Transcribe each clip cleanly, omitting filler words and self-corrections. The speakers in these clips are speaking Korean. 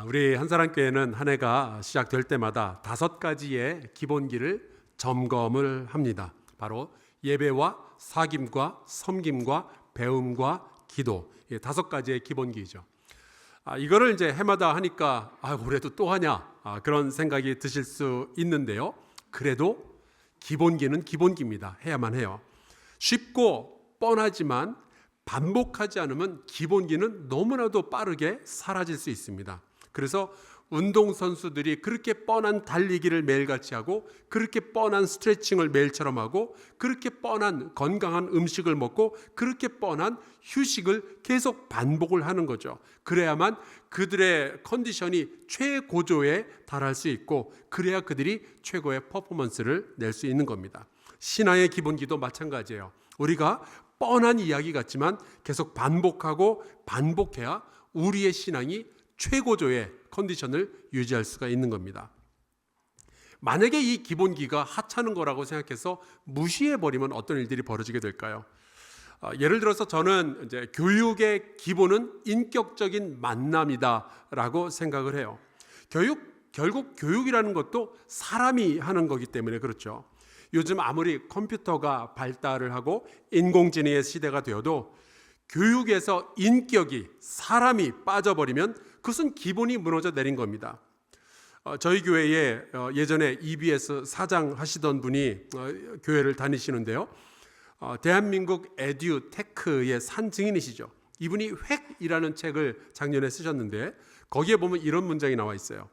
우리 한사랑교회는 한 해가 시작될 때마다 5가지의 기본기를 점검을 합니다. 바로 예배와 사김과 섬김과 배움과 기도, 5가지의 기본기죠. 이거를 이제 해마다 하니까 올해도 또 하냐 그런 생각이 드실 수 있는데요. 그래도 기본기는 기본기입니다. 해야만 해요. 쉽고 뻔하지만 반복하지 않으면 기본기는 너무나도 빠르게 사라질 수 있습니다. 그래서 운동선수들이 그렇게 뻔한 달리기를 매일같이 하고, 그렇게 뻔한 스트레칭을 매일처럼 하고, 그렇게 뻔한 건강한 음식을 먹고, 그렇게 뻔한 휴식을 계속 반복을 하는 거죠. 그래야만 그들의 컨디션이 최고조에 달할 수 있고, 그래야 그들이 최고의 퍼포먼스를 낼 수 있는 겁니다. 신앙의 기본기도 마찬가지예요. 우리가 뻔한 이야기 같지만 계속 반복하고 반복해야 우리의 신앙이 최고조의 컨디션을 유지할 수가 있는 겁니다. 만약에 이 기본기가 하찮은 거라고 생각해서 무시해버리면 어떤 일들이 벌어지게 될까요? 예를 들어서 저는 이제 교육의 기본은 인격적인 만남이다라고 생각을 해요. 결국 교육이라는 것도 사람이 하는 거기 때문에 그렇죠. 요즘 아무리 컴퓨터가 발달을 하고 인공지능의 시대가 되어도 교육에서 인격이, 사람이 빠져버리면 그것은 기본이 무너져 내린 겁니다. 저희 교회에 예전에 EBS 사장 하시던 분이 교회를 다니시는데요. 대한민국 에듀테크의 산 증인이시죠. 이분이 획이라는 책을 작년에 쓰셨는데 거기에 보면 이런 문장이 나와 있어요.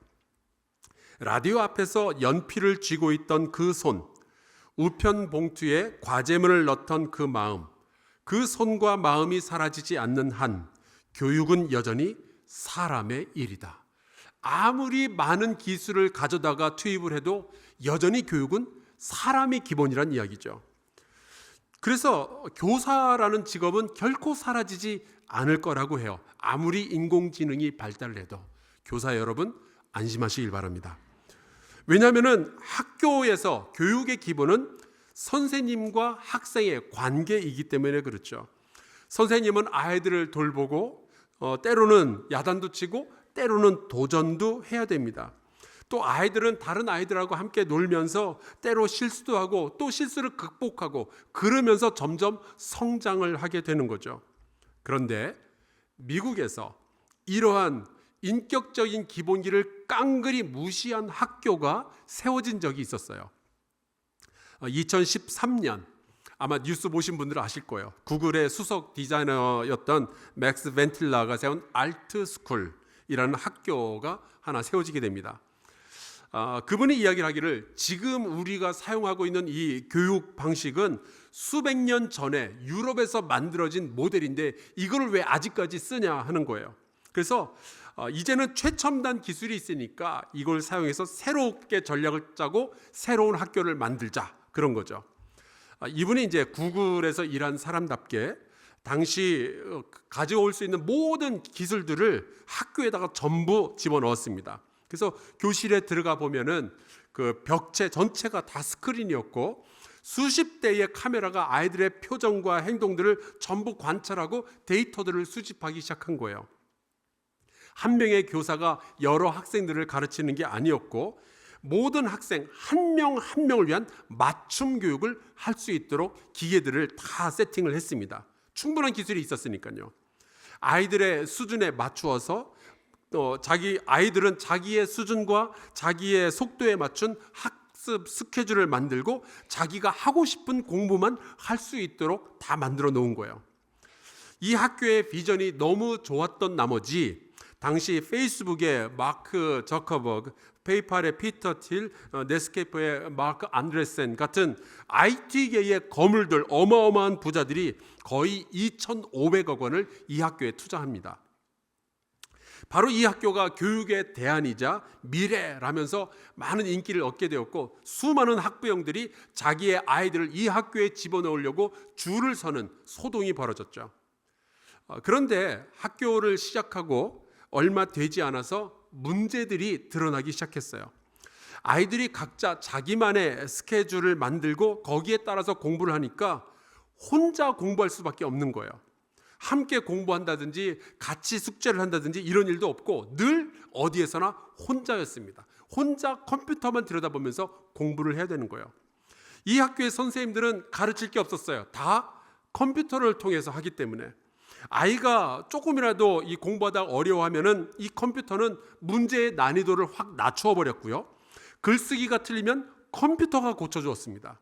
라디오 앞에서 연필을 쥐고 있던 그 손, 우편 봉투에 과제물을 넣던 그 마음, 그 손과 마음이 사라지지 않는 한 교육은 여전히 사람의 일이다. 아무리 많은 기술을 가져다가 투입을 해도 여전히 교육은 사람이 기본이란 이야기죠. 그래서 교사라는 직업은 결코 사라지지 않을 거라고 해요. 아무리 인공지능이 발달을 해도. 교사 여러분 안심하시길 바랍니다. 왜냐하면 학교에서 교육의 기본은 선생님과 학생의 관계이기 때문에 그렇죠. 선생님은 아이들을 돌보고 때로는 야단도 치고 때로는 도전도 해야 됩니다. 또 아이들은 다른 아이들하고 함께 놀면서 때로 실수도 하고 또 실수를 극복하고 그러면서 점점 성장을 하게 되는 거죠. 그런데 미국에서 이러한 인격적인 기본기를 깡그리 무시한 학교가 세워진 적이 있었어요. 2013년 아마 뉴스 보신 분들은 아실 거예요. 구글의 수석 디자이너였던 맥스 벤틸라가 세운 알트스쿨이라는 학교가 하나 세워지게 됩니다. 그분이 이야기를 하기를 지금 우리가 사용하고 있는 이 교육 방식은 수백 년 전에 유럽에서 만들어진 모델인데 이걸 왜 아직까지 쓰냐 하는 거예요. 그래서 이제는 최첨단 기술이 있으니까 이걸 사용해서 새롭게 전략을 짜고 새로운 학교를 만들자 그런 거죠. 이분이 이제 구글에서 일한 사람답게 당시 가져올 수 있는 모든 기술들을 학교에다가 전부 집어넣었습니다. 그래서 교실에 들어가 보면은 그 벽체 전체가 다 스크린이었고 수십 대의 카메라가 아이들의 표정과 행동들을 전부 관찰하고 데이터들을 수집하기 시작한 거예요. 한 명의 교사가 여러 학생들을 가르치는 게 아니었고 모든 학생 한 명 한 명을 위한 맞춤 교육을 할 수 있도록 기계들을 다 세팅을 했습니다. 충분한 기술이 있었으니까요. 아이들의 수준에 맞추어서 아이들은 자기의 수준과 자기의 속도에 맞춘 학습 스케줄을 만들고 자기가 하고 싶은 공부만 할 수 있도록 다 만들어 놓은 거예요. 이 학교의 비전이 너무 좋았던 나머지 당시 페이스북의 마크 저커버그, 페이팔의 피터 틸, 넷스케이프의 마크 안드레센 같은 IT계의 거물들, 어마어마한 부자들이 거의 2,500억 원을 이 학교에 투자합니다. 바로 이 학교가 교육의 대안이자 미래라면서 많은 인기를 얻게 되었고 수많은 학부형들이 자기의 아이들을 이 학교에 집어넣으려고 줄을 서는 소동이 벌어졌죠. 그런데 학교를 시작하고 얼마 되지 않아서 문제들이 드러나기 시작했어요. 아이들이 각자 자기만의 스케줄을 만들고 거기에 따라서 공부를 하니까 혼자 공부할 수밖에 없는 거예요. 함께 공부한다든지 같이 숙제를 한다든지 이런 일도 없고 늘 어디에서나 혼자였습니다. 혼자 컴퓨터만 들여다보면서 공부를 해야 되는 거예요. 이 학교의 선생님들은 가르칠 게 없었어요. 다 컴퓨터를 통해서 하기 때문에 아이가 조금이라도 이 공부하다 어려워하면은 이 컴퓨터는 문제의 난이도를 확 낮추어 버렸고요. 글쓰기가 틀리면 컴퓨터가 고쳐주었습니다.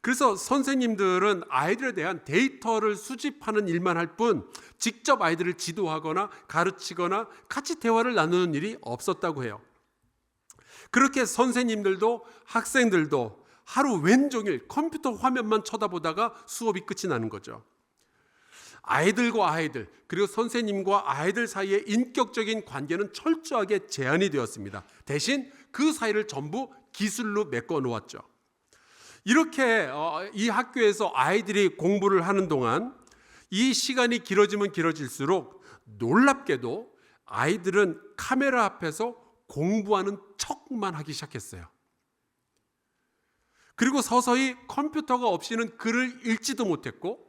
그래서 선생님들은 아이들에 대한 데이터를 수집하는 일만 할 뿐 직접 아이들을 지도하거나 가르치거나 같이 대화를 나누는 일이 없었다고 해요. 그렇게 선생님들도 학생들도 하루 왼종일 컴퓨터 화면만 쳐다보다가 수업이 끝이 나는 거죠. 아이들과 아이들 그리고 선생님과 아이들 사이의 인격적인 관계는 철저하게 제한이 되었습니다. 대신 그 사이를 전부 기술로 메꿔 놓았죠. 이렇게 이 학교에서 아이들이 공부를 하는 동안 이 시간이 길어지면 길어질수록 놀랍게도 아이들은 카메라 앞에서 공부하는 척만 하기 시작했어요. 그리고 서서히 컴퓨터가 없이는 글을 읽지도 못했고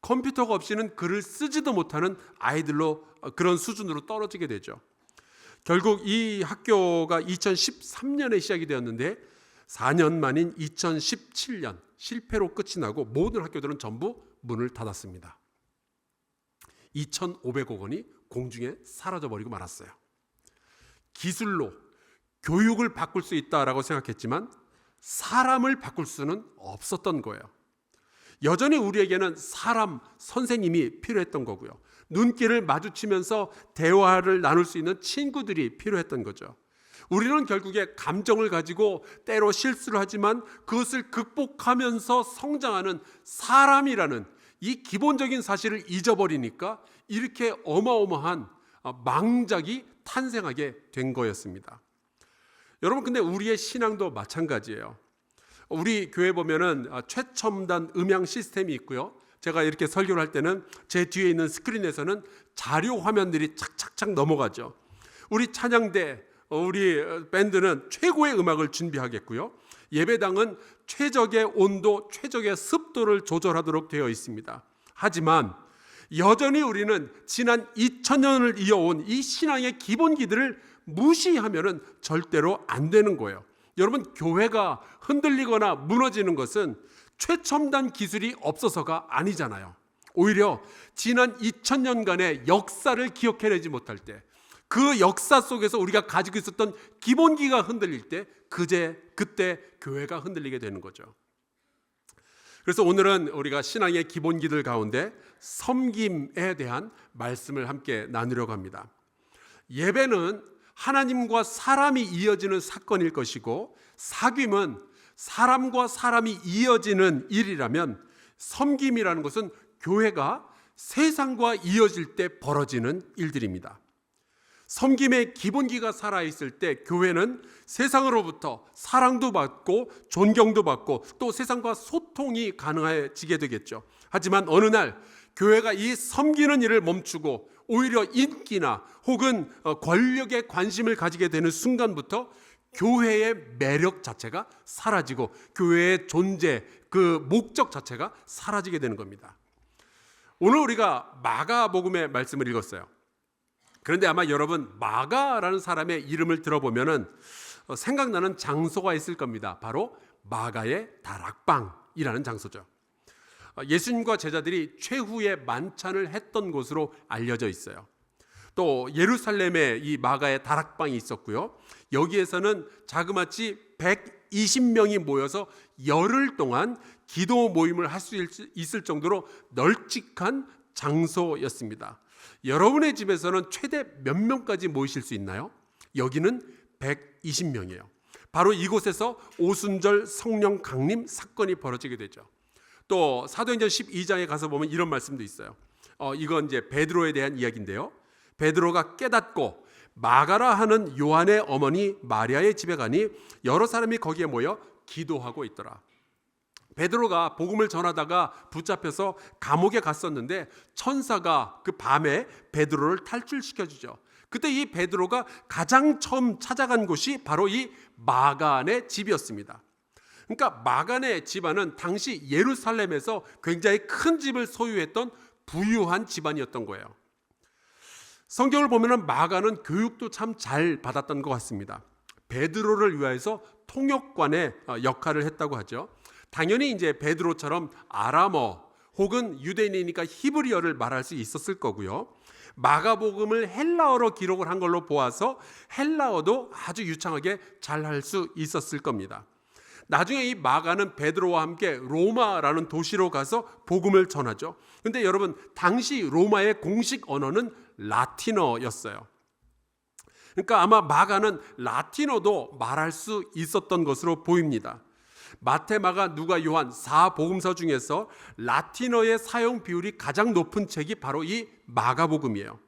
컴퓨터가 없이는 글을 쓰지도 못하는 아이들로 그런 수준으로 떨어지게 되죠. 결국 이 학교가 2013년에 시작이 되었는데 4년 만인 2017년 실패로 끝이 나고 모든 학교들은 전부 문을 닫았습니다. 2,500억 원이 공중에 사라져버리고 말았어요. 기술로 교육을 바꿀 수 있다라고 생각했지만 사람을 바꿀 수는 없었던 거예요. 여전히 우리에게는 사람, 선생님이 필요했던 거고요. 눈길을 마주치면서 대화를 나눌 수 있는 친구들이 필요했던 거죠. 우리는 결국에 감정을 가지고 때로 실수를 하지만 그것을 극복하면서 성장하는 사람이라는 이 기본적인 사실을 잊어버리니까 이렇게 어마어마한 망작이 탄생하게 된 거였습니다. 여러분, 근데 우리의 신앙도 마찬가지예요. 우리 교회 보면은 최첨단 음향 시스템이 있고요. 제가 이렇게 설교를 할 때는 제 뒤에 있는 스크린에서는 자료 화면들이 착착착 넘어가죠. 우리 찬양대, 우리 밴드는 최고의 음악을 준비하겠고요. 예배당은 최적의 온도, 최적의 습도를 조절하도록 되어 있습니다. 하지만 여전히 우리는 지난 2000년을 이어온 이 신앙의 기본기들을 무시하면은 절대로 안 되는 거예요. 여러분, 교회가 흔들리거나 무너지는 것은 최첨단 기술이 없어서가 아니잖아요. 오히려 지난 2000년간의 역사를 기억해내지 못할 때, 그 역사 속에서 우리가 가지고 있었던 기본기가 흔들릴 때 그때 교회가 흔들리게 되는 거죠. 그래서 오늘은 우리가 신앙의 기본기들 가운데 섬김에 대한 말씀을 함께 나누려고 합니다. 예배는 하나님과 사람이 이어지는 사건일 것이고 사귐은 사람과 사람이 이어지는 일이라면 섬김이라는 것은 교회가 세상과 이어질 때 벌어지는 일들입니다. 섬김의 기본기가 살아있을 때 교회는 세상으로부터 사랑도 받고 존경도 받고 또 세상과 소통이 가능해지게 되겠죠. 하지만 어느 날 교회가 이 섬기는 일을 멈추고 오히려 인기나 혹은 권력에 관심을 가지게 되는 순간부터 교회의 매력 자체가 사라지고 교회의 존재, 그 목적 자체가 사라지게 되는 겁니다. 오늘 우리가 마가복음의 말씀을 읽었어요. 그런데 아마 여러분 마가라는 사람의 이름을 들어보면은 생각나는 장소가 있을 겁니다. 바로 마가의 다락방이라는 장소죠. 예수님과 제자들이 최후의 만찬을 했던 곳으로 알려져 있어요. 또 예루살렘에 이 마가의 다락방이 있었고요. 여기에서는 자그마치 120명이 모여서 열흘 동안 기도 모임을 할 수 있을 정도로 널찍한 장소였습니다. 여러분의 집에서는 최대 몇 명까지 모이실 수 있나요? 여기는 120명이에요. 바로 이곳에서 오순절 성령 강림 사건이 벌어지게 되죠. 또 사도행전 12장에 가서 보면 이런 말씀도 있어요. 이건 이제 베드로에 대한 이야기인데요. 베드로가 깨닫고 마가라 하는 요한의 어머니 마리아의 집에 가니 여러 사람이 거기에 모여 기도하고 있더라. 베드로가 복음을 전하다가 붙잡혀서 감옥에 갔었는데 천사가 그 밤에 베드로를 탈출시켜주죠. 그때 이 베드로가 가장 처음 찾아간 곳이 바로 이 마간의 집이었습니다. 그러니까 마간의 집안은 당시 예루살렘에서 굉장히 큰 집을 소유했던 부유한 집안이었던 거예요. 성경을 보면 마가는 교육도 참 잘 받았던 것 같습니다. 베드로를 위해서 통역관의 역할을 했다고 하죠. 당연히 이제 베드로처럼 아람어 혹은 유대인이니까 히브리어를 말할 수 있었을 거고요. 마가복음을 헬라어로 기록을 한 걸로 보아서 헬라어도 아주 유창하게 잘 할 수 있었을 겁니다. 나중에 이 마가는 베드로와 함께 로마라는 도시로 가서 복음을 전하죠. 근데 여러분, 당시 로마의 공식 언어는 라틴어였어요. 그러니까 아마 마가는 라틴어도 말할 수 있었던 것으로 보입니다. 마태, 마가, 누가, 요한 4복음서 중에서 라틴어의 사용 비율이 가장 높은 책이 바로 이 마가복음이에요.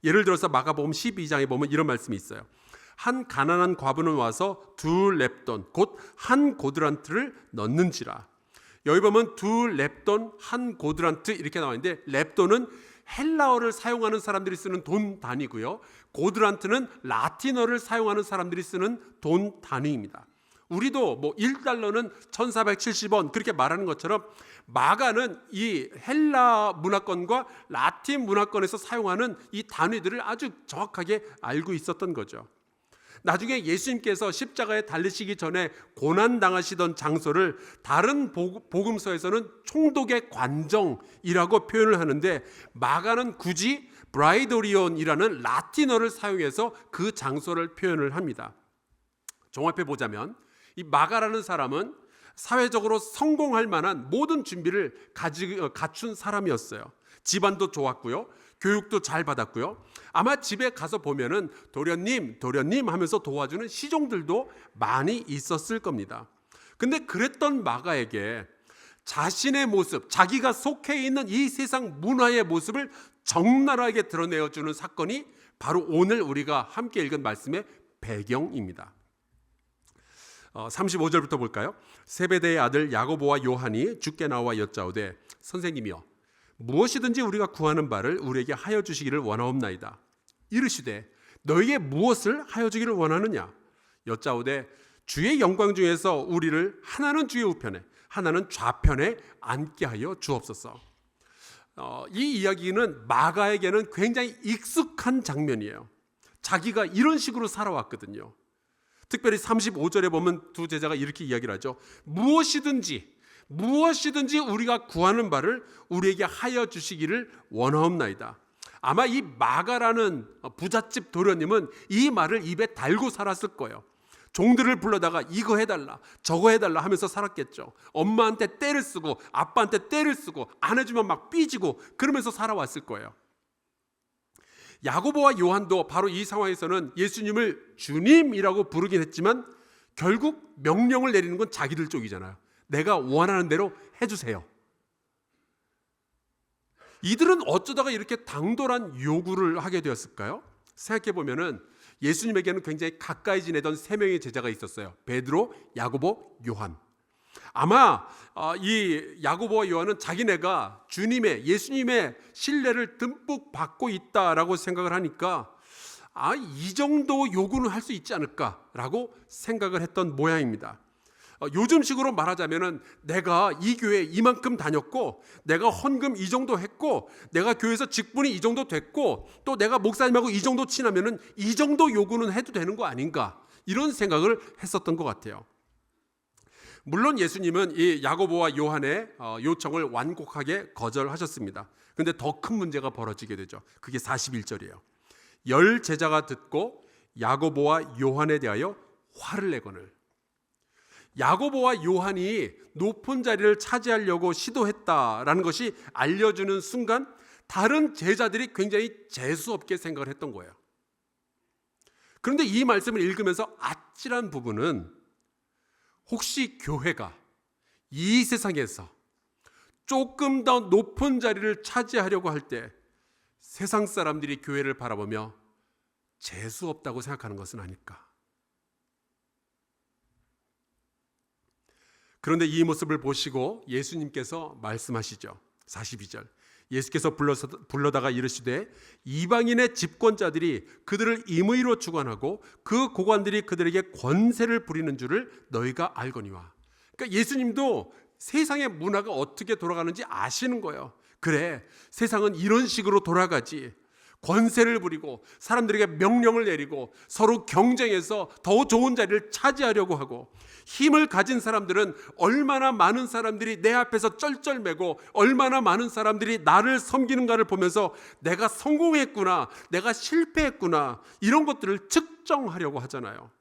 예를 들어서 마가복음 12장에 보면 이런 말씀이 있어요. 한 가난한 과부는 와서 두 렙돈 곧 한 고드란트를 넣는지라. 여기 보면 두 렙돈 한 고드란트 이렇게 나와 있는데, 렙돈은 헬라어를 사용하는 사람들이 쓰는 돈 단위고요, 고드란트는 라틴어를 사용하는 사람들이 쓰는 돈 단위입니다. 우리도 뭐 1달러는 1470원 그렇게 말하는 것처럼 마가는 이 헬라 문화권과 라틴 문화권에서 사용하는 이 단위들을 아주 정확하게 알고 있었던 거죠. 나중에 예수님께서 십자가에 달리시기 전에 고난당하시던 장소를 다른 복음서에서는 총독의 관정이라고 표현을 하는데, 마가는 굳이 브라이도리온이라는 라틴어를 사용해서 그 장소를 표현을 합니다. 종합해 보자면 이 마가라는 사람은 사회적으로 성공할 만한 모든 준비를 갖춘 사람이었어요. 집안도 좋았고요, 교육도 잘 받았고요. 아마 집에 가서 보면은 도련님 하면서 도와주는 시종들도 많이 있었을 겁니다. 근데 그랬던 마가에게 자신의 모습, 자기가 속해 있는 이 세상 문화의 모습을 적나라하게 드러내어주는 사건이 바로 오늘 우리가 함께 읽은 말씀의 배경입니다. 35절부터 볼까요? 세베대의 아들 야고보와 요한이 주께 나와 여짜오되 선생님이여, 무엇이든지 우리가 구하는 바를 우리에게 하여 주시기를 원하옵나이다. 이르시되 너에게 무엇을 하여 주기를 원하느냐? 여짜오되 주의 영광 중에서 우리를 하나는 주의 우편에 하나는 좌편에 앉게 하여 주옵소서. 이 이야기는 마가에게는 굉장히 익숙한 장면이에요. 자기가 이런 식으로 살아왔거든요. 특별히 35절에 보면 두 제자가 이렇게 이야기를 하죠. 무엇이든지 우리가 구하는 바를 우리에게 하여 주시기를 원하옵나이다. 아마 이 마가라는 부잣집 도련님은 이 말을 입에 달고 살았을 거예요. 종들을 불러다가 이거 해달라 저거 해달라 하면서 살았겠죠. 엄마한테 떼를 쓰고 아빠한테 떼를 쓰고 안 해주면 막 삐지고 그러면서 살아왔을 거예요. 야고보와 요한도 바로 이 상황에서는 예수님을 주님이라고 부르긴 했지만 결국 명령을 내리는 건 자기들 쪽이잖아요. 내가 원하는 대로 해주세요. 이들은 어쩌다가 이렇게 당돌한 요구를 하게 되었을까요? 생각해보면 예수님에게는 굉장히 가까이 지내던 세 명의 제자가 있었어요. 베드로, 야고보, 요한. 아마 이 야고보와 요한은 자기네가 예수님의 신뢰를 듬뿍 받고 있다라고 생각을 하니까 이 정도 요구는 할 수 있지 않을까라고 생각을 했던 모양입니다. 요즘식으로 말하자면은 내가 이 교회 이만큼 다녔고 내가 헌금 이 정도 했고 내가 교회에서 직분이 이 정도 됐고 또 내가 목사님하고 이 정도 친하면은 이 정도 요구는 해도 되는 거 아닌가, 이런 생각을 했었던 것 같아요. 물론 예수님은 이 야고보와 요한의 요청을 완곡하게 거절하셨습니다. 그런데 더 큰 문제가 벌어지게 되죠. 그게 41절이에요. 열 제자가 듣고 야고보와 요한에 대하여 화를 내거늘. 야고보와 요한이 높은 자리를 차지하려고 시도했다라는 것이 알려주는 순간 다른 제자들이 굉장히 재수없게 생각을 했던 거예요. 그런데 이 말씀을 읽으면서 아찔한 부분은 혹시 교회가 이 세상에서 조금 더 높은 자리를 차지하려고 할 때 세상 사람들이 교회를 바라보며 재수없다고 생각하는 것은 아닐까. 그런데 이 모습을 보시고 예수님께서 말씀하시죠. 42절. 예수께서 불러다가 이르시되 이방인의 집권자들이 그들을 임의로 주관하고 그 고관들이 그들에게 권세를 부리는 줄을 너희가 알거니와. 그러니까 예수님도 세상의 문화가 어떻게 돌아가는지 아시는 거예요. 그래, 세상은 이런 식으로 돌아가지. 권세를 부리고 사람들에게 명령을 내리고 서로 경쟁해서 더 좋은 자리를 차지하려고 하고, 힘을 가진 사람들은 얼마나 많은 사람들이 내 앞에서 쩔쩔매고 얼마나 많은 사람들이 나를 섬기는가를 보면서 내가 성공했구나, 내가 실패했구나, 이런 것들을 측정하려고 하잖아요.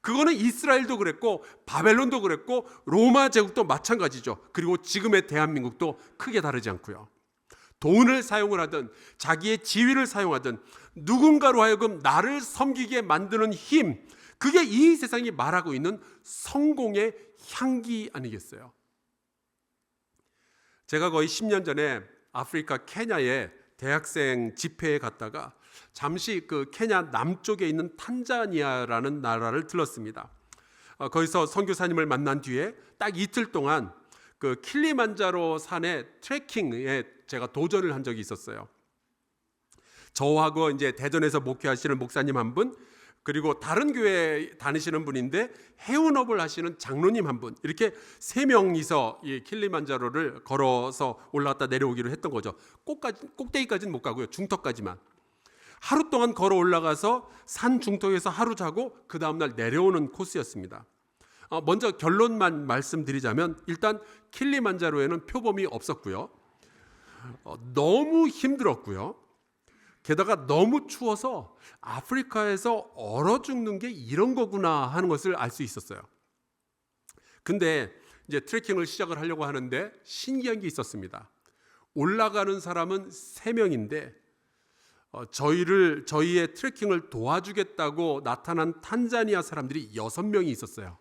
그거는 이스라엘도 그랬고 바벨론도 그랬고 로마 제국도 마찬가지죠. 그리고 지금의 대한민국도 크게 다르지 않고요. 돈을 사용을 하든 자기의 지위를 사용하든 누군가로 하여금 나를 섬기게 만드는 힘, 그게 이 세상이 말하고 있는 성공의 향기 아니겠어요? 제가 거의 10년 전에 아프리카 케냐에 대학생 집회에 갔다가 잠시 그 케냐 남쪽에 있는 탄자니아라는 나라를 들렀습니다. 거기서 선교사님을 만난 뒤에 딱 이틀 동안 그 킬리만자로 산의 트레킹에 제가 도전을 한 적이 있었어요. 저하고 이제 대전에서 목회하시는 목사님 한 분, 그리고 다른 교회 다니시는 분인데 해운업을 하시는 장로님 한 분, 이렇게 세 명이서 이 킬리만자로를 걸어서 올라갔다 내려오기로 했던 거죠. 꼭대기까지는 못 가고요, 중턱까지만. 하루 동안 걸어 올라가서 산 중턱에서 하루 자고 그 다음날 내려오는 코스였습니다. 먼저 결론만 말씀드리자면, 일단 킬리만자로에는 표범이 없었고요, 너무 힘들었고요, 게다가 너무 추워서 아프리카에서 얼어 죽는 게 이런 거구나 하는 것을 알 수 있었어요. 근데 이제 트레킹을 시작을 하려고 하는데 신기한 게 있었습니다. 올라가는 사람은 3명인데 저희의 트레킹을 도와주겠다고 나타난 탄자니아 사람들이 6명이 있었어요.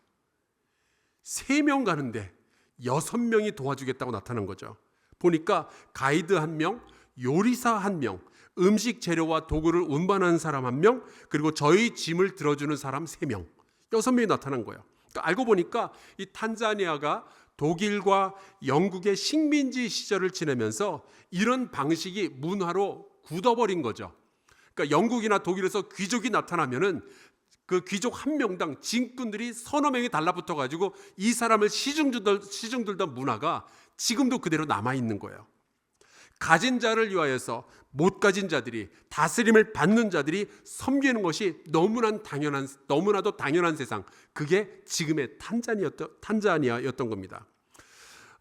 3명 가는데 6명이 도와주겠다고 나타난 거죠. 보니까 가이드 1명, 요리사 1명, 음식 재료와 도구를 운반하는 사람 1명, 그리고 저희 짐을 들어주는 사람 3명, 6명이 나타난 거예요. 그러니까 알고 보니까 이 탄자니아가 독일과 영국의 식민지 시절을 지내면서 이런 방식이 문화로 굳어버린 거죠. 그러니까 영국이나 독일에서 귀족이 나타나면은 그 귀족 1명당 진꾼들이 서너 명이 달라붙어 가지고 이 사람을 시중 들던 문화가 지금도 그대로 남아있는 거예요. 가진 자를 위하여서 못 가진 자들이, 다스림을 받는 자들이 섬기는 것이 너무나도 당연한 세상, 그게 지금의 탄자니아였던 겁니다.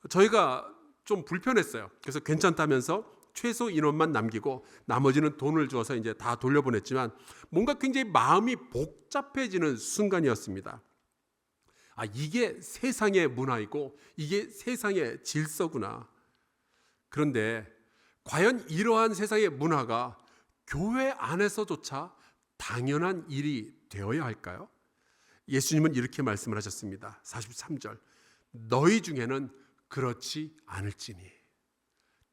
저희가 좀 불편했어요. 그래서 괜찮다면서 최소 인원만 남기고 나머지는 돈을 주어서 이제 다 돌려보냈지만 뭔가 굉장히 마음이 복잡해지는 순간이었습니다. 이게 세상의 문화이고 이게 세상의 질서구나. 그런데 과연 이러한 세상의 문화가 교회 안에서조차 당연한 일이 되어야 할까요? 예수님은 이렇게 말씀을 하셨습니다. 43절, 너희 중에는 그렇지 않을지니,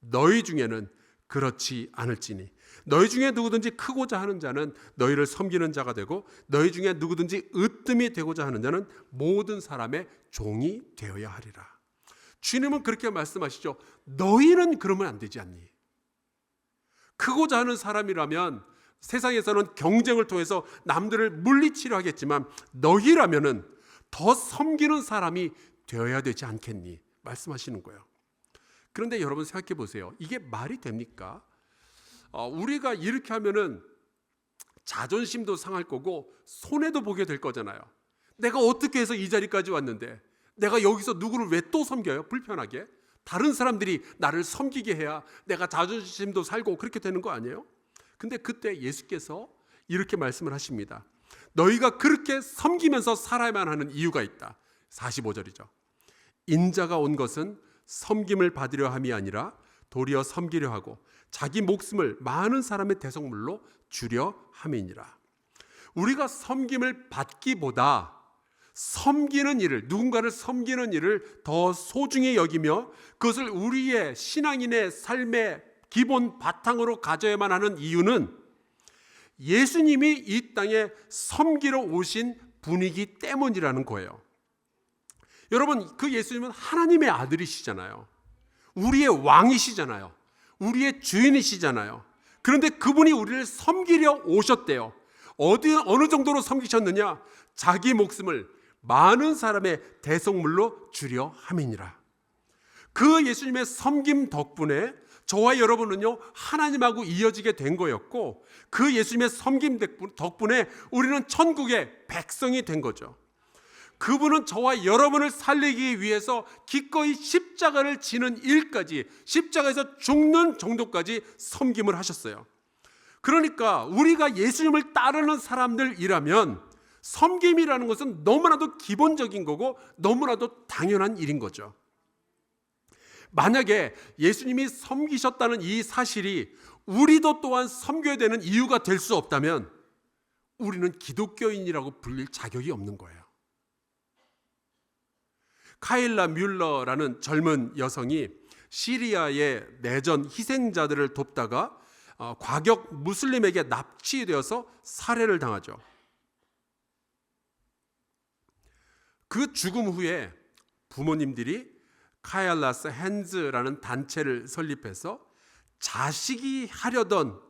너희 중에는 그렇지 않을지니, 너희 중에 누구든지 크고자 하는 자는 너희를 섬기는 자가 되고 너희 중에 누구든지 으뜸이 되고자 하는 자는 모든 사람의 종이 되어야 하리라. 주님은 그렇게 말씀하시죠. 너희는 그러면 안 되지 않니? 크고자 하는 사람이라면 세상에서는 경쟁을 통해서 남들을 물리치려 하겠지만 너희라면은 더 섬기는 사람이 되어야 되지 않겠니? 말씀하시는 거예요. 그런데 여러분 생각해 보세요. 이게 말이 됩니까? 우리가 이렇게 하면은 자존심도 상할 거고 손해도 보게 될 거잖아요. 내가 어떻게 해서 이 자리까지 왔는데 내가 여기서 누구를 왜 또 섬겨요? 불편하게. 다른 사람들이 나를 섬기게 해야 내가 자존심도 살고 그렇게 되는 거 아니에요? 근데 그때 예수께서 이렇게 말씀을 하십니다. 너희가 그렇게 섬기면서 살아야만 하는 이유가 있다. 45절이죠. 인자가 온 것은 섬김을 받으려 함이 아니라 도리어 섬기려 하고 자기 목숨을 많은 사람의 대속물로 주려 함이니라. 우리가 섬김을 받기보다 섬기는 일을, 누군가를 섬기는 일을 더 소중히 여기며 그것을 우리의 신앙인의 삶의 기본 바탕으로 가져야만 하는 이유는 예수님이 이 땅에 섬기러 오신 분이기 때문이라는 거예요. 여러분, 그 예수님은 하나님의 아들이시잖아요. 우리의 왕이시잖아요. 우리의 주인이시잖아요. 그런데 그분이 우리를 섬기려 오셨대요. 어느 정도로 섬기셨느냐? 자기 목숨을 많은 사람의 대속물로 주려 함이니라. 그 예수님의 섬김 덕분에 저와 여러분은요 하나님하고 이어지게 된 거였고, 그 예수님의 섬김 덕분에 우리는 천국의 백성이 된 거죠. 그분은 저와 여러분을 살리기 위해서 기꺼이 십자가를 지는 일까지, 십자가에서 죽는 정도까지 섬김을 하셨어요. 그러니까 우리가 예수님을 따르는 사람들이라면 섬김이라는 것은 너무나도 기본적인 거고 너무나도 당연한 일인 거죠. 만약에 예수님이 섬기셨다는 이 사실이 우리도 또한 섬겨야 되는 이유가 될 수 없다면 우리는 기독교인이라고 불릴 자격이 없는 거예요. 카일라 뮬러라는 젊은 여성이 시리아의 내전 희생자들을 돕다가 과격 무슬림에게 납치되어서 살해를 당하죠. 그 죽음 후에 부모님들이 카일라스 핸즈라는 단체를 설립해서 자식이 하려던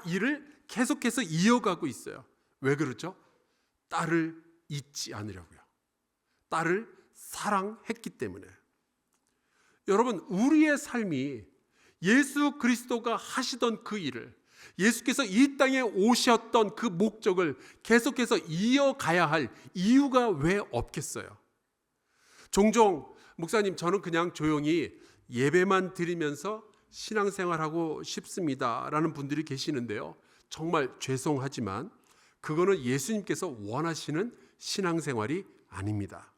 일을 계속해서 이어가고 있어요. 왜 그러죠? 딸을 잊지 않으려고요. 딸을 사랑했기 때문에. 여러분, 우리의 삶이 예수 그리스도가 하시던 그 일을, 예수께서 이 땅에 오셨던 그 목적을 계속해서 이어가야 할 이유가 왜 없겠어요? 종종 목사님, 저는 그냥 조용히 예배만 드리면서 신앙생활하고 싶습니다 라는 분들이 계시는데요, 정말 죄송하지만 그거는 예수님께서 원하시는 신앙생활이 아닙니다.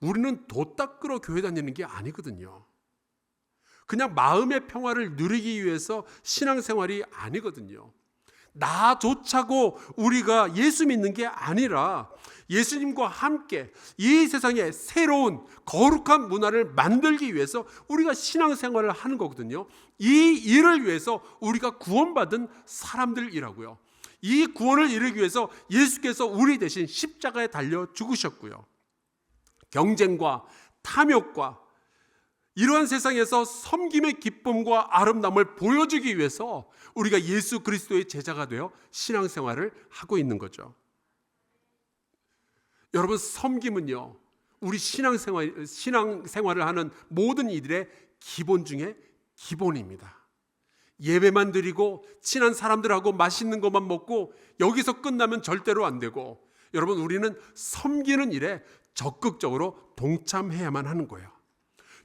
우리는 도 닦으러 교회 다니는 게 아니거든요. 그냥 마음의 평화를 누리기 위해서 신앙생활이 아니거든요. 나조차고 우리가 예수 믿는 게 아니라 예수님과 함께 이 세상에 새로운 거룩한 문화를 만들기 위해서 우리가 신앙생활을 하는 거거든요. 이 일을 위해서 우리가 구원받은 사람들이라고요. 이 구원을 이루기 위해서 예수께서 우리 대신 십자가에 달려 죽으셨고요. 경쟁과 탐욕과 이러한 세상에서 섬김의 기쁨과 아름다움을 보여주기 위해서 우리가 예수 그리스도의 제자가 되어 신앙생활을 하고 있는 거죠. 여러분, 섬김은요, 우리 신앙생활을 하는 모든 이들의 기본 중에 기본입니다. 예배만 드리고 친한 사람들하고 맛있는 것만 먹고 여기서 끝나면 절대로 안 되고, 여러분, 우리는 섬기는 일에 적극적으로 동참해야만 하는 거예요.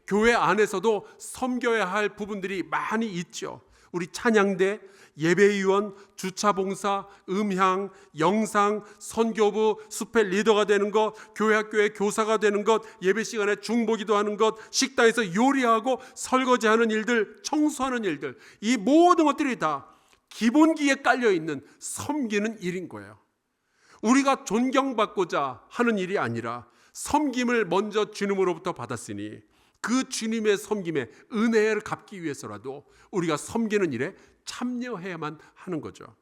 교회 안에서도 섬겨야 할 부분들이 많이 있죠. 우리 찬양대, 예배위원, 주차봉사, 음향, 영상, 선교부, 수필 리더가 되는 것, 교회 학교의 교사가 되는 것, 예배 시간에 중보기도 하는 것, 식당에서 요리하고 설거지하는 일들, 청소하는 일들, 이 모든 것들이 다 기본기에 깔려있는 섬기는 일인 거예요. 우리가 존경받고자 하는 일이 아니라 섬김을 먼저 주님으로부터 받았으니 그 주님의 섬김에 은혜를 갚기 위해서라도 우리가 섬기는 일에 참여해야만 하는 거죠.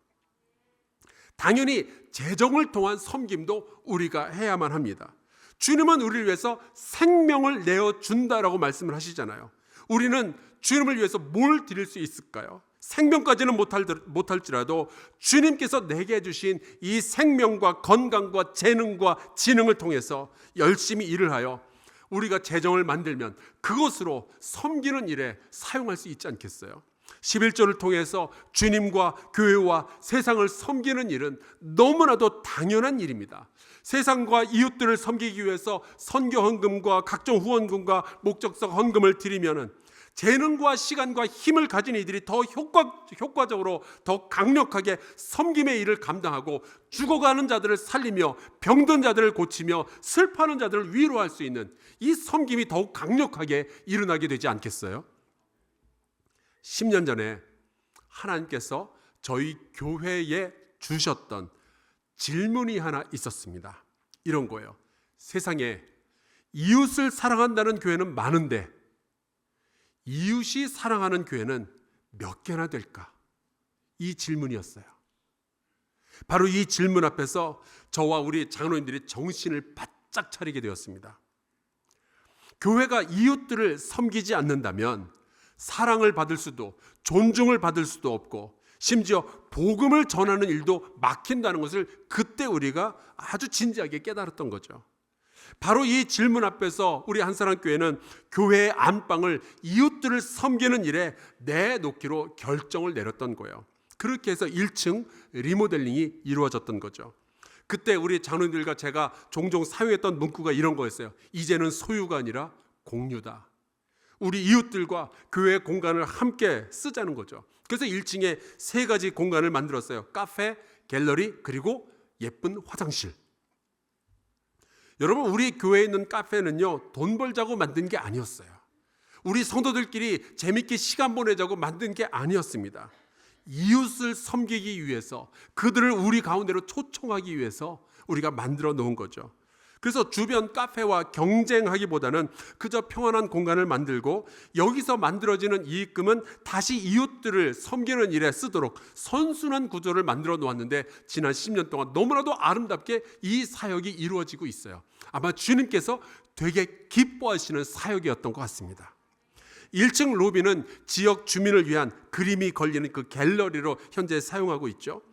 당연히 재정을 통한 섬김도 우리가 해야만 합니다. 주님은 우리를 위해서 생명을 내어준다라고 말씀을 하시잖아요. 우리는 주님을 위해서 뭘 드릴 수 있을까요? 생명까지는 못할지라도 주님께서 내게 주신 이 생명과 건강과 재능과 지능을 통해서 열심히 일을 하여 우리가 재정을 만들면 그것으로 섬기는 일에 사용할 수 있지 않겠어요? 11조를 통해서 주님과 교회와 세상을 섬기는 일은 너무나도 당연한 일입니다. 세상과 이웃들을 섬기기 위해서 선교 헌금과 각종 후원금과 목적성 헌금을 드리면은 재능과 시간과 힘을 가진 이들이 더 효과적으로 더 강력하게 섬김의 일을 감당하고 죽어가는 자들을 살리며 병든 자들을 고치며 슬퍼하는 자들을 위로할 수 있는 이 섬김이 더욱 강력하게 일어나게 되지 않겠어요? 10년 전에 하나님께서 저희 교회에 주셨던 질문이 하나 있었습니다. 이런 거예요. 세상에 이웃을 사랑한다는 교회는 많은데 이웃이 사랑하는 교회는 몇 개나 될까? 이 질문이었어요. 바로 이 질문 앞에서 저와 우리 장로님들이 정신을 바짝 차리게 되었습니다. 교회가 이웃들을 섬기지 않는다면 사랑을 받을 수도 존중을 받을 수도 없고 심지어 복음을 전하는 일도 막힌다는 것을 그때 우리가 아주 진지하게 깨달았던 거죠. 바로 이 질문 앞에서 우리 한사랑교회는 교회의 안방을 이웃들을 섬기는 일에 내놓기로 결정을 내렸던 거예요. 그렇게 해서 1층 리모델링이 이루어졌던 거죠. 그때 우리 장로님들과 제가 종종 사용했던 문구가 이런 거였어요. 이제는 소유가 아니라 공유다. 우리 이웃들과 교회 공간을 함께 쓰자는 거죠. 그래서 1층에 3가지 공간을 만들었어요. 카페, 갤러리, 그리고 예쁜 화장실. 여러분, 우리 교회에 있는 카페는요, 돈 벌자고 만든 게 아니었어요. 우리 성도들끼리 재밌게 시간 보내자고 만든 게 아니었습니다. 이웃을 섬기기 위해서, 그들을 우리 가운데로 초청하기 위해서 우리가 만들어 놓은 거죠. 그래서 주변 카페와 경쟁하기보다는 그저 평안한 공간을 만들고 여기서 만들어지는 이익금은 다시 이웃들을 섬기는 일에 쓰도록 선순환 구조를 만들어 놓았는데, 지난 10년 동안 너무나도 아름답게 이 사역이 이루어지고 있어요. 아마 주님께서 되게 기뻐하시는 사역이었던 것 같습니다. 1층 로비는 지역 주민을 위한 그림이 걸리는 그 갤러리로 현재 사용하고 있죠.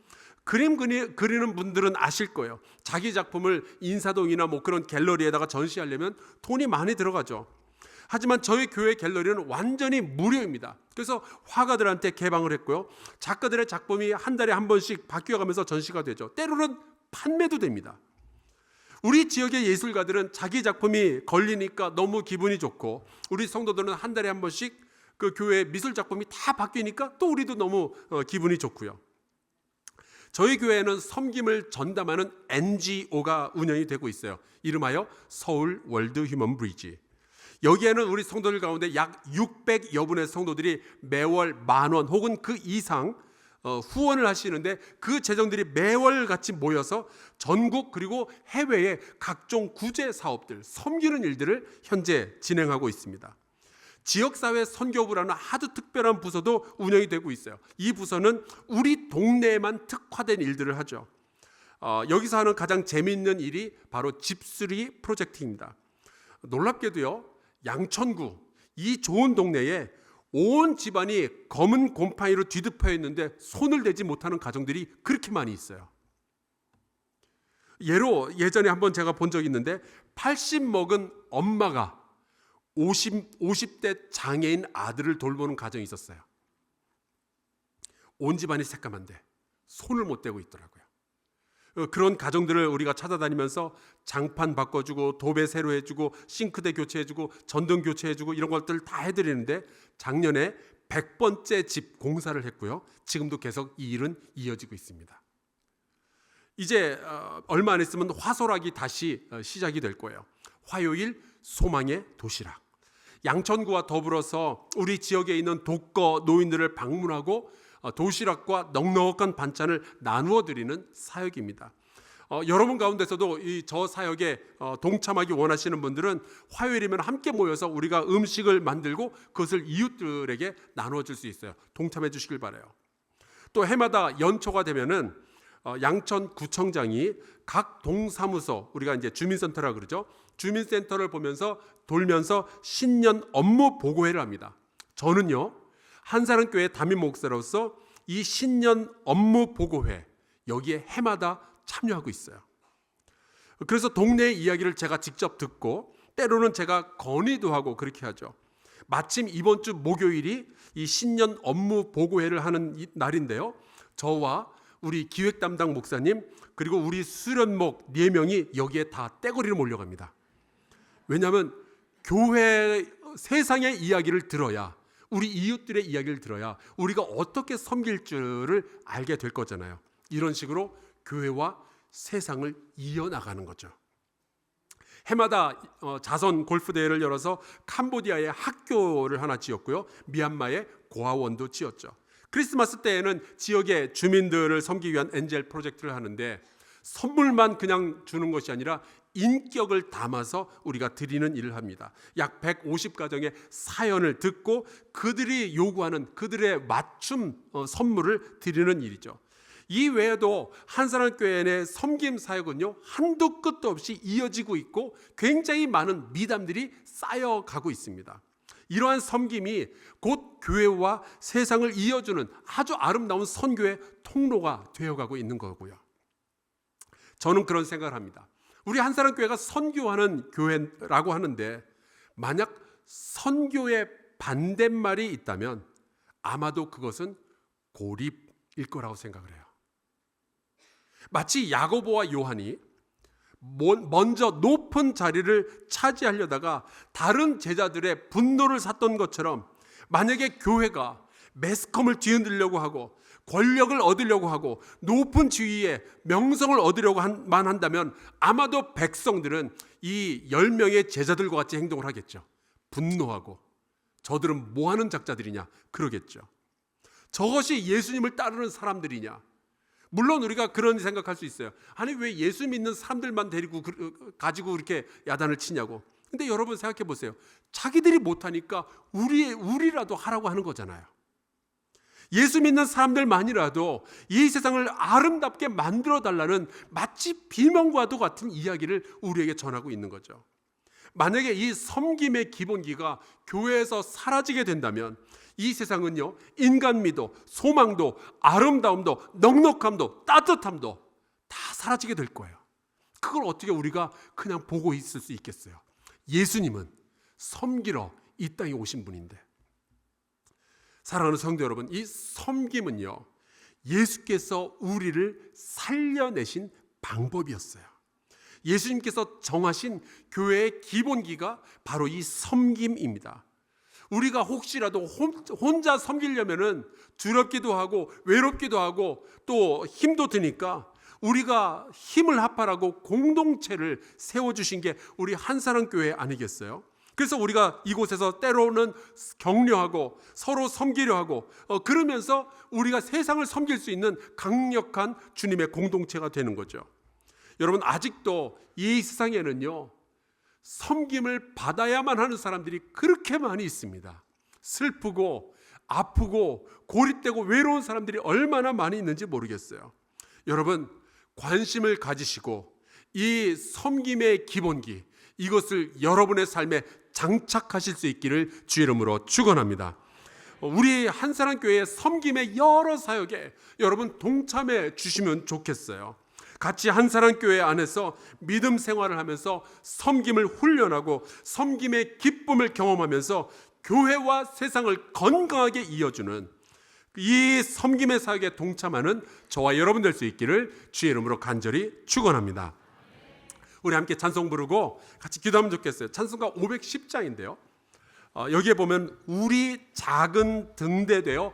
그림 그리는 분들은 아실 거예요. 자기 작품을 인사동이나 그런 갤러리에다가 전시하려면 돈이 많이 들어가죠. 하지만 저희 교회 갤러리는 완전히 무료입니다. 그래서 화가들한테 개방을 했고요. 작가들의 작품이 한 달에 한 번씩 바뀌어가면서 전시가 되죠. 때로는 판매도 됩니다. 우리 지역의 예술가들은 자기 작품이 걸리니까 너무 기분이 좋고, 우리 성도들은 한 달에 한 번씩 그 교회 미술 작품이 다 바뀌니까 또 우리도 너무 기분이 좋고요. 저희 교회는 섬김을 전담하는 NGO가 운영이 되고 있어요. 이름하여 서울 월드 휴먼 브리지. 여기에는 우리 성도들 가운데 약 600여 분의 성도들이 매월 10,000원 혹은 그 이상 후원을 하시는데, 그 재정들이 매월 같이 모여서 전국 그리고 해외의 각종 구제 사업들, 섬기는 일들을 현재 진행하고 있습니다. 지역사회 선교부라는 아주 특별한 부서도 운영이 되고 있어요. 이 부서는 우리 동네에만 특화된 일들을 하죠. 여기서 하는 가장 재미있는 일이 바로 집수리 프로젝트입니다. 놀랍게도요, 양천구 이 좋은 동네에 온 집안이 검은 곰팡이로 뒤덮여 있는데 손을 대지 못하는 가정들이 그렇게 많이 있어요. 예전에 한번 제가 본 적이 있는데, 80 먹은 엄마가 50대 장애인 아들을 돌보는 가정이 있었어요. 온 집안이 새까만데 손을 못 대고 있더라고요. 그런 가정들을 우리가 찾아다니면서 장판 바꿔주고 도배 새로 해주고 싱크대 교체해주고 전등 교체해주고 이런 것들 다 해드리는데, 작년에 100번째 집 공사를 했고요. 지금도 계속 이 일은 이어지고 있습니다. 이제 얼마 안 있으면 화소락이 다시 시작이 될 거예요. 화요일 소망의 도시락. 양천구와 더불어서 우리 지역에 있는 독거 노인들을 방문하고 도시락과 넉넉한 반찬을 나누어 드리는 사역입니다. 여러분 가운데서도 저 사역에 동참하기 원하시는 분들은 화요일이면 함께 모여서 우리가 음식을 만들고 그것을 이웃들에게 나누어 줄 수 있어요. 동참해 주시길 바라요. 또 해마다 연초가 되면은 양천구청장이 각 동사무소, 우리가 이제 주민센터라 그러죠. 주민센터를 돌면서 신년 업무 보고회를 합니다. 저는요, 한사랑교회 담임 목사로서 이 신년 업무 보고회 여기에 해마다 참여하고 있어요. 그래서 동네의 이야기를 제가 직접 듣고 때로는 제가 건의도 하고 그렇게 하죠. 마침 이번 주 목요일이 이 신년 업무 보고회를 하는 날인데요. 저와 우리 기획 담당 목사님 그리고 우리 수련목 4명이 여기에 다 떼거리로 몰려갑니다. 왜냐하면 교회 세상의 이야기를 들어야, 우리 이웃들의 이야기를 들어야 우리가 어떻게 섬길 줄을 알게 될 거잖아요. 이런 식으로 교회와 세상을 이어나가는 거죠. 해마다 자선 골프대회를 열어서 캄보디아에 학교를 하나 지었고요. 미얀마에 고아원도 지었죠. 크리스마스 때에는 지역의 주민들을 섬기기 위한 엔젤 프로젝트를 하는데, 선물만 그냥 주는 것이 아니라 인격을 담아서 우리가 드리는 일을 합니다. 약 150가정의 사연을 듣고 그들이 요구하는 그들의 맞춤 선물을 드리는 일이죠. 이 외에도 한사랑교회 내 섬김 사역은요, 한도 끝도 없이 이어지고 있고 굉장히 많은 미담들이 쌓여가고 있습니다. 이러한 섬김이 곧 교회와 세상을 이어주는 아주 아름다운 선교의 통로가 되어가고 있는 거고요. 저는 그런 생각을 합니다. 우리 한사람교회가 선교하는 교회라고 하는데 만약 선교의 반대말이 있다면 아마도 그것은 고립일 거라고 생각을 해요. 마치 야고보와 요한이 먼저 높은 자리를 차지하려다가 다른 제자들의 분노를 샀던 것처럼 만약에 교회가 매스컴을 뒤흔들려고 하고 권력을 얻으려고 하고 높은 지위에 명성을 얻으려고만 한다면 아마도 백성들은 이 10명의 제자들과 같이 행동을 하겠죠. 분노하고 저들은 뭐하는 작자들이냐 그러겠죠. 저것이 예수님을 따르는 사람들이냐. 물론 우리가 그런 생각할 수 있어요. 아니 왜 예수 믿는 사람들만 가지고 이렇게 야단을 치냐고. 근데 여러분 생각해 보세요. 자기들이 못하니까 우리라도 하라고 하는 거잖아요. 예수 믿는 사람들만이라도 이 세상을 아름답게 만들어 달라는 마치 비명과도 같은 이야기를 우리에게 전하고 있는 거죠. 만약에 이 섬김의 기본기가 교회에서 사라지게 된다면 이 세상은요, 인간미도 소망도 아름다움도 넉넉함도 따뜻함도 다 사라지게 될 거예요. 그걸 어떻게 우리가 그냥 보고 있을 수 있겠어요? 예수님은 섬기러 이 땅에 오신 분인데, 사랑하는 성도 여러분, 이 섬김은요 예수께서 우리를 살려내신 방법이었어요. 예수님께서 정하신 교회의 기본기가 바로 이 섬김입니다. 우리가 혹시라도 혼자 섬기려면은 두렵기도 하고 외롭기도 하고 또 힘도 드니까 우리가 힘을 합하라고 공동체를 세워주신 게 우리 한사람교회 아니겠어요? 그래서 우리가 이곳에서 때로는 격려하고 서로 섬기려 하고 그러면서 우리가 세상을 섬길 수 있는 강력한 주님의 공동체가 되는 거죠. 여러분, 아직도 이 세상에는요 섬김을 받아야만 하는 사람들이 그렇게 많이 있습니다. 슬프고 아프고 고립되고 외로운 사람들이 얼마나 많이 있는지 모르겠어요. 여러분, 관심을 가지시고 이 섬김의 기본기, 이것을 여러분의 삶에 장착하실 수 있기를 주의 이름으로 축원합니다. 우리 한사람교회의 섬김의 여러 사역에 여러분 동참해 주시면 좋겠어요. 같이 한사람교회 안에서 믿음 생활을 하면서 섬김을 훈련하고 섬김의 기쁨을 경험하면서 교회와 세상을 건강하게 이어주는 이 섬김의 사역에 동참하는 저와 여러분 될 수 있기를 주의 이름으로 간절히 축원합니다. 우리 함께 찬송 부르고 같이 기도하면 좋겠어요. 찬송가 510장인데요. 여기에 보면 우리 작은 등대 되어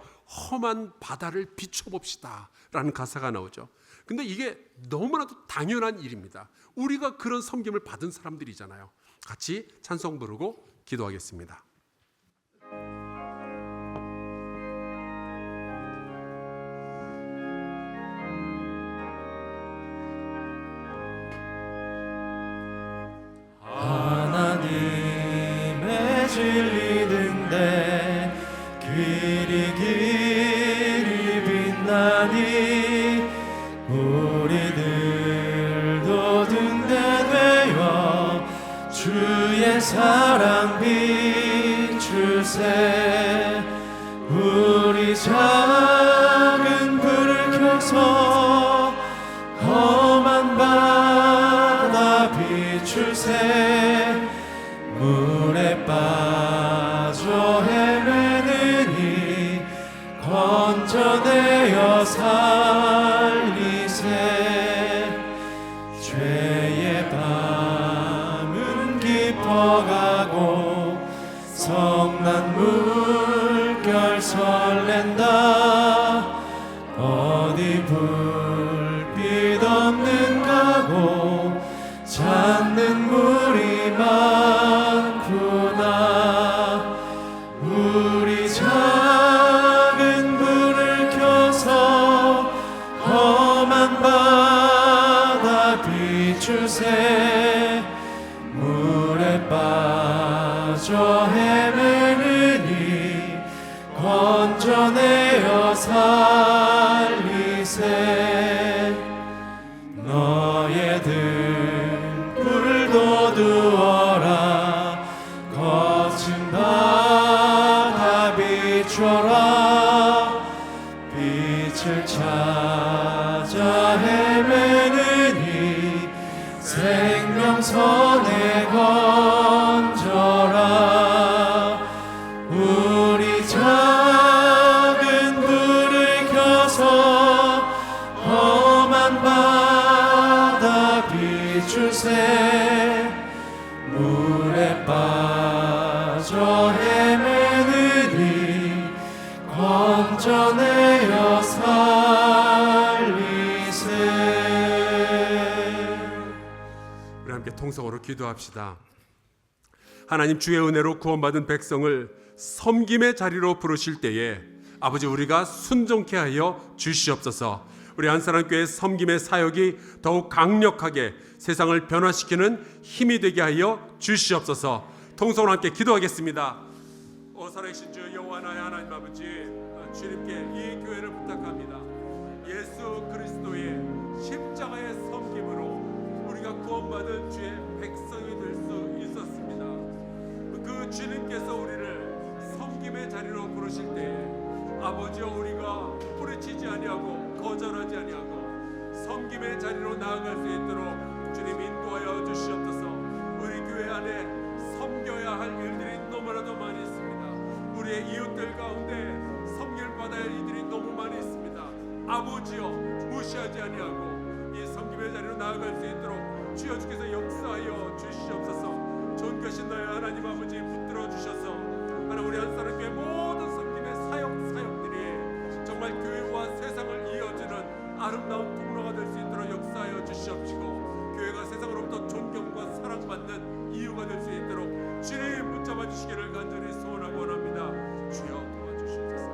험한 바다를 비춰봅시다 라는 가사가 나오죠. 근데 이게 너무나도 당연한 일입니다. 우리가 그런 섬김을 받은 사람들이잖아요. 같이 찬송 부르고 기도하겠습니다. 하나님의 진리 등대 길이 빛나니 우리들도 등대 되어 주의 사랑 비출세. 우리 작은 불을 켜서 험한 바다 비출세. 물에 빠져 헤매느니 건져내어 살리세. 죄의 밤은 깊어가고 성난 물결 설렌다. 어디 불빛 없는 가고 찾는 물이 많구나. 우리 작은 불을 켜서 험한 바다 비추세. 물에 빠져 헤매느니 건져내어 살리세. 너의 등불도 두어라. 거친 바다 비춰라. 빛을 찾아 헤매느니 생 손에 건져라. 우리 작은 불을 켜서 험한 바다 비추세. 물에 빠져 헤매느니 건져내어 살리세. 우리 함께 통성으로 기도합시다. 하나님, 주의 은혜로 구원받은 백성을 섬김의 자리로 부르실 때에 아버지, 우리가 순종케 하여 주시옵소서. 우리 한사람교회 섬김의 사역이 더욱 강력하게 세상을 변화시키는 힘이 되게 하여 주시옵소서. 통성으로 함께 기도하겠습니다. 살아계신 주 여호와 나의 하나님 아버지, 주님께 이 교회를 부탁합니다. 예수 그리스도의 십자가의 섬김으로 우리가 구원받은 주의 백성이 될 수 있었습니다. 그 주님께서 우리를 섬김의 자리로 부르실 때에 아버지여, 우리가 뿌리치지 아니하고 거절하지 아니하고 섬김의 자리로 나아갈 수 있도록 주님 인도하여 주시옵소서. 우리 교회 안에 섬겨야 할 일들이 너무나도 많이 있습니다. 우리의 이웃들 가운데 섬길 받아야 할 이들이 너무 많이 있습니다. 아버지여, 무시하지 아니하고 이 섬김의 자리로 나아갈 수 있도록 주여 주께서 역사하여 주시옵소서. 존귀하신 나의 하나님 아버지, 붙들어 주셔서 하나님, 우리 한사람교회 모든 섬김의 사역들이 정말 교회와 세상을 이어주는 아름다운 통로가 될 수 있도록 역사하여 주시옵시고, 교회가 세상으로부터 존경과 사랑받는 이유가 될 수 있도록 주님 붙잡아 주시기를 간절히 소원하고 원합니다. 주여 도와주시옵소서.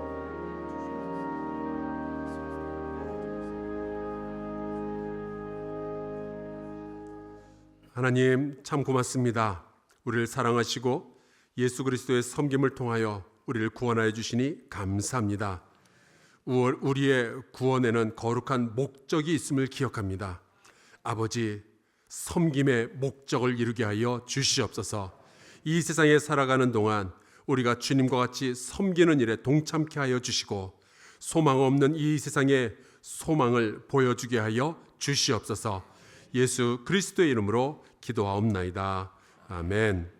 하나님, 참 고맙습니다. 우리를 사랑하시고 예수 그리스도의 섬김을 통하여 우리를 구원하여 주시니 감사합니다. 우리의 구원에는 거룩한 목적이 있음을 기억합니다. 아버지, 섬김의 목적을 이루게 하여 주시옵소서. 이 세상에 살아가는 동안 우리가 주님과 같이 섬기는 일에 동참케 하여 주시고, 소망 없는 이 세상에 소망을 보여주게 하여 주시옵소서. 예수 그리스도의 이름으로 기도하옵나이다. 아멘.